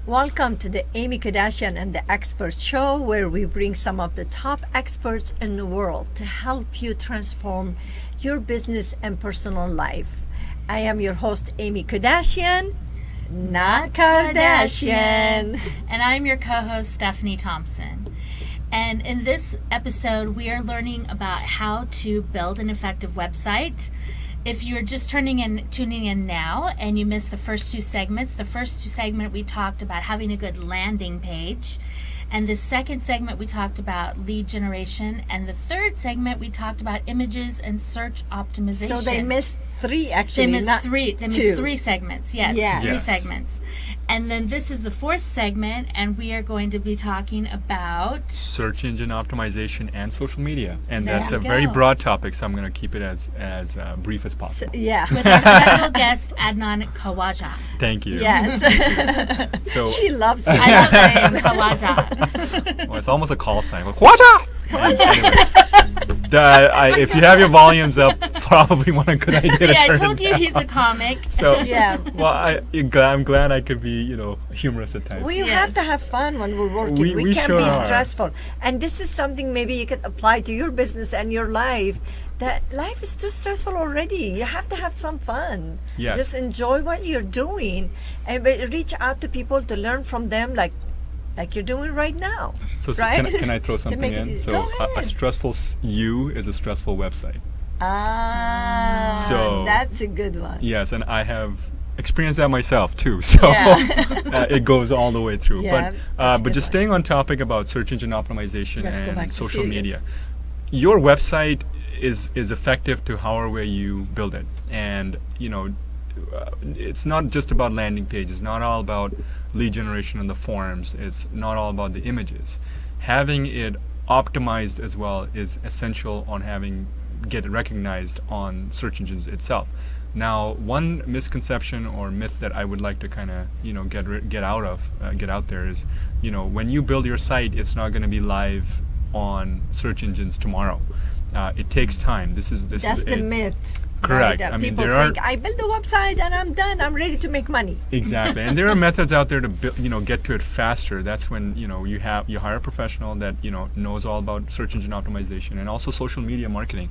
Welcome to the Aimmee Kodachian and the Expert Show, where we bring some of the top experts in the world to help you transform your business and personal life. I am your host, Aimmee Kodachian, not Kardashian. And I'm your co-host, Stephanie Thompson. And in this episode, we are learning about how to build an effective website. If you're just tuning in now and you missed the first two segments, we talked about having a good landing page. And the second segment, we talked about lead generation. And the third segment, we talked about images and search optimization. So they missed three, actually. They missed three segments. Yes. Three Yes. segments. And then this is the fourth segment, and we are going to be talking about search engine optimization and social media. And There that's we a very go. broad topic, so I'm going to keep it as brief as possible. Yeah. with our special guest, Adnan Khawaja. Thank you. Yes. So, She loves it. I love saying Khawaja. well, it's almost a call sign. Like, Khawaja! Anyway, if you have your volumes up, probably one a good idea See, to I turn told it you down. he's a comic. So, Yeah. well, I'm glad I could be, humorous at times. We Yes. have to have fun when we're working. We can't sure be are. stressful. And this is something maybe you could apply to your business and your life. That life is too stressful already. You have to have some fun. Yes. Just enjoy what you're doing and reach out to people to learn from them like you're doing right now. So right? can I throw something make it in? easy. So Go a ahead. stressful you is a stressful website. So that's a good one. Yes, and I have experienced that myself too. So Yeah. it goes all the way through. Yeah, that's a but good just one. staying on topic about search engine optimization Let's go back and to social serious. media, your website is effective to however you build it, and it's not just about landing pages. It's not all about lead generation on the forums. It's not all about the images. Having it optimized as well is essential on get it recognized on search engines itself. Now, one misconception or myth that I would like to kind of get out there is, when you build your site, it's not going to be live on search engines tomorrow. It takes time. That's the myth. Correct. Right? I mean, People there think I build a website and I'm done. I'm ready to make money. Exactly, and there are methods out there to get to it faster. That's when you hire a professional that knows all about search engine optimization and also social media marketing,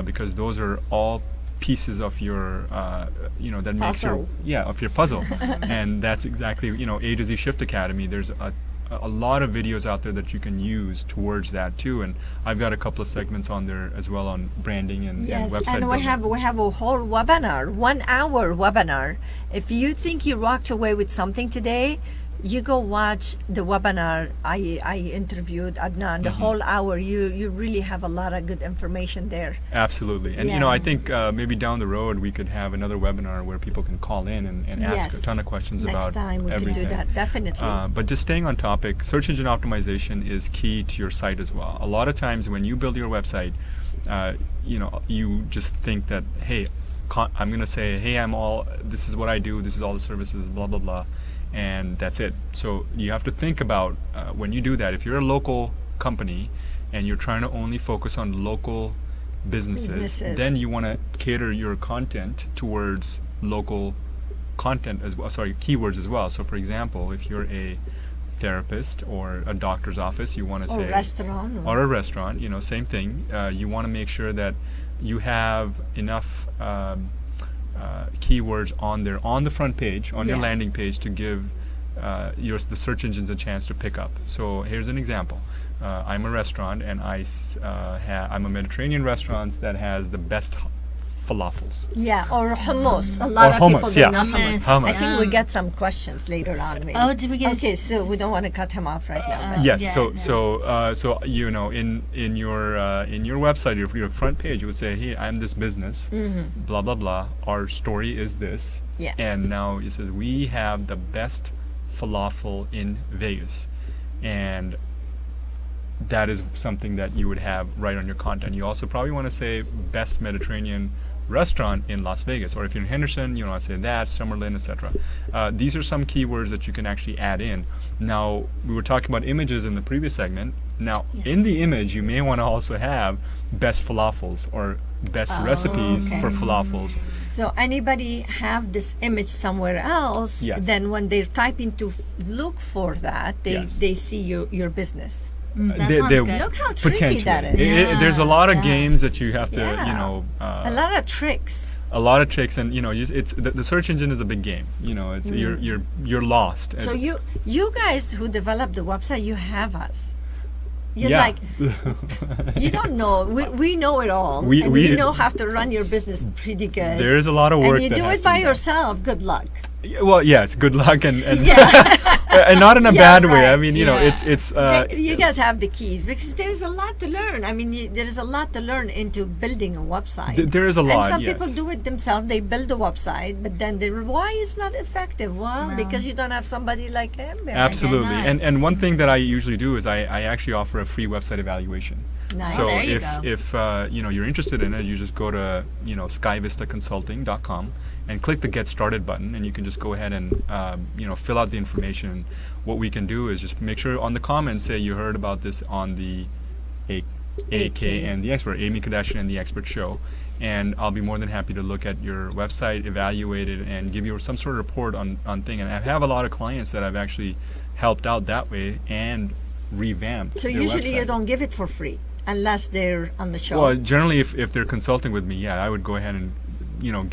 because those are all pieces of your that makes Puzzle. of your puzzle. And that's exactly A to Z Shift Academy. There's a lot of videos out there that you can use towards that too, and I've got a couple of segments on there as well on branding and Yes, website and building. we have a whole webinar, 1 hour webinar. If you think you walked away with something today, you go watch the webinar. I interviewed Adnan the whole hour. You really have a lot of good information there. Absolutely. And Yeah. I think maybe down the road we could have another webinar where people can call in and ask a Yes. ton of questions Next about time we everything. can do that, definitely. But just staying on topic, search engine optimization is key to your site as well. A lot of times when you build your website, you just think that, hey, I'm going to say, hey, this is what I do, this is all the services, blah, blah, blah. And that's it. So you have to think about when you do that, if you're a local company and you're trying to only focus on local businesses, then you want to cater your content towards local content as well, keywords as well. So for example, if you're a therapist or a doctor's office, you want to say, or a restaurant, same thing. You want to make sure that you have enough keywords on the front page, on your landing page, to give the search engines a chance to pick up. So here's an example. I'm a restaurant, and I'm a Mediterranean restaurant that has the best falafels. Yeah, or hummus. A lot Or of hummus, people yeah. don't know hummus. Hummus. I think we get some questions later on. Maybe. Oh, did we get? Okay, so we don't want to cut him off right now. but- Yes. Yeah, So in your website, your front page, you would say, hey, I'm this business, blah blah blah. Our story is this, Yes. and now it says we have the best falafel in Vegas, and that is something that you would have right on your content. You also probably want to say best Mediterranean restaurant in Las Vegas, or if you're in Henderson, you know, I say that, Summerlin, etc. These are some keywords that you can actually add in. Now, we were talking about images in the previous segment. Now, in the image, you may want to also have best falafels or best recipes for falafels. So anybody have this image somewhere else, then when they're typing to look for that, they see your business. That sounds good. Look how tricky that is. There's a lot of games that you have to, you know. A lot of tricks. A lot of tricks, and you know, it's the search engine is a big game. You know, it's you're lost. So you guys who developed the website, you have us. You're like, you don't know. We know it all. We know how to run your business pretty good. There is a lot of work. And you do it by yourself. Good luck. Well, yes, good luck, and and not in a bad way. I mean, you know, it's you guys have the keys because there's a lot to learn. I mean, there's a lot to learn into building a website. There is a lot. And some people do it themselves. They build a website, but then why it's not effective? Well, because you don't have somebody like him. Absolutely. And one thing that I usually do is I actually offer a free website evaluation. Nice. So there you if you know, you're interested in it, you just go to, you know, skyvistaconsulting.com and click the Get Started button, and you can just go ahead and you know, fill out the information. What we can do is just make sure on the comments say you heard about this on the AK and the Expert, Aimmee, Kodachian and the Expert show, and I'll be more than happy to look at your website, evaluate it, and give you some sort of report on thing. And I have a lot of clients that I've actually helped out that way and revamped. So their usually website. you don't give it for free unless they're on the show. Well, generally, if they're consulting with me, I would go ahead and, you know,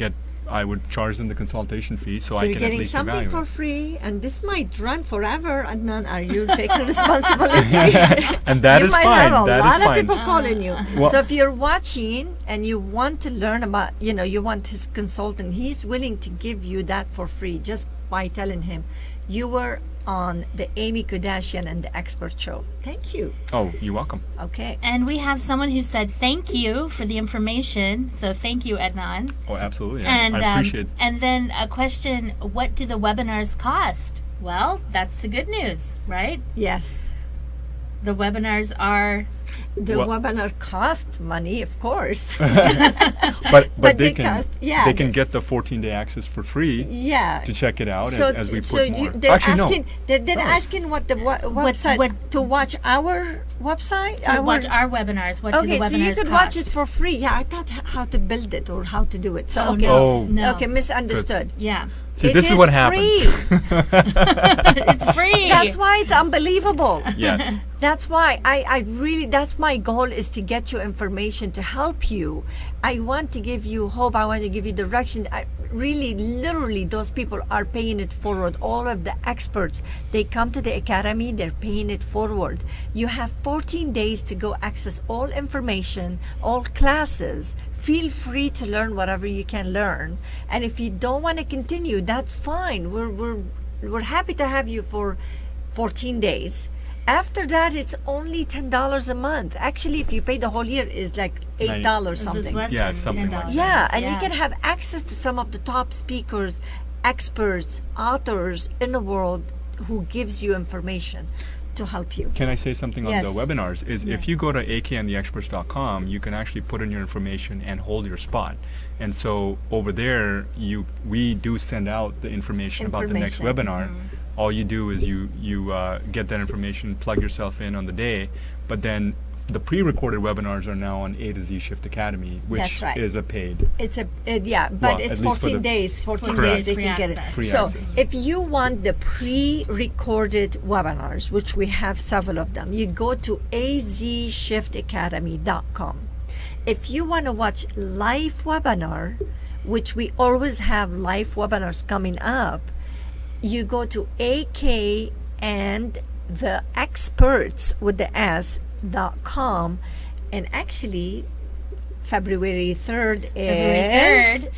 I would charge them the consultation fee, so I you're can at getting least something evaluate. for free, and this might run forever. Adnan, are you taking responsibility? And that you is might fine. have a That lot is of fine. people calling you. Well- So if you're watching and you want to learn about, you know, you want his consultant, he's willing to give you that for free just by telling him you were on the Aimmee, Kodachian and the Expert show. Thank you. Oh, you're welcome. Okay. And we have someone who said thank you for the information. So thank you, Adnan. Oh, absolutely. And I appreciate it. And then a question: what do the webinars cost? Well, that's the good news, right? Yes. The webinars are. The Well- webinar cost money, of course. But but they they can cost- yeah, they can get the 14-day access for free Yeah. to check it out as we so put more. they're Actually, asking, no. they're asking what the website to watch our website. To watch our webinars. What do the Okay, webinars so you could cost? watch it for free. Yeah, I thought how to build it or how to do it. So Oh, okay, no. Oh. No. okay, misunderstood. Yeah. See, It this is what happens. free. It's free. That's why it's unbelievable. Yes. That's why I really, that's my goal, is to get you information to help you. I want to give you hope. I want to give you direction. Really, literally, those people are paying it forward. All of the experts, they come to the academy, they're paying it forward. You have 14 days to go access all information, all classes. Feel free to learn whatever you can learn. And if you don't want to continue, that's fine. We're happy to have you for 14 days. After that, it's only $10 a month. Actually, if you pay the whole year, it's like $8 It's something. less Yeah, than something like $10. that. Yeah, and you can have access to some of the top speakers, experts, authors in the world who gives you information to help you. Can I say something Yes. on the webinars? If you go to akandtheexperts.com, you can actually put in your information and hold your spot. And so over there, we do send out the information about the next webinar. All you do is you get that information, plug yourself in on the day, but then the pre-recorded webinars are now on A to Z Shift Academy, which That's right. is a paid. It's but Well, it's at least for 14 the- days. 14 Correct. days they Free can get it. access. Free So access. if you want the pre-recorded webinars, which we have several of them, you go to azshiftacademy.com. If you want to watch live webinar, which we always have live webinars coming up, you go to AK and the experts with the S.com, and actually February 3rd February is 3rd,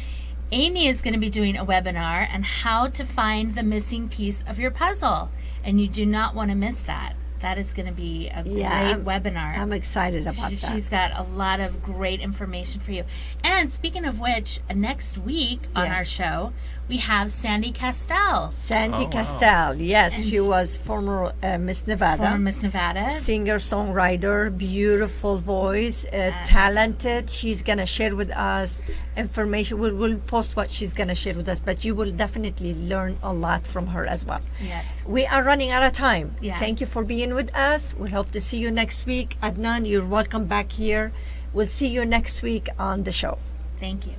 Aimmee is going to be doing a webinar on how to find the missing piece of your puzzle. And you do not want to miss that. That is going to be a great webinar. I'm excited about that. She's got a lot of great information for you. And speaking of which, next week on our show, we have Sandy Castell. Sandy Oh, wow. Castell, yes, And she was former Miss Nevada. Former Miss Nevada. Singer-songwriter, beautiful voice, talented. She's going to share with us information. We'll post what she's going to share with us, but you will definitely learn a lot from her as well. Yes. We are running out of time. Yeah. Thank you for being with us. We'll hope to see you next week. Adnan, you're welcome back here. We'll see you next week on the show. Thank you.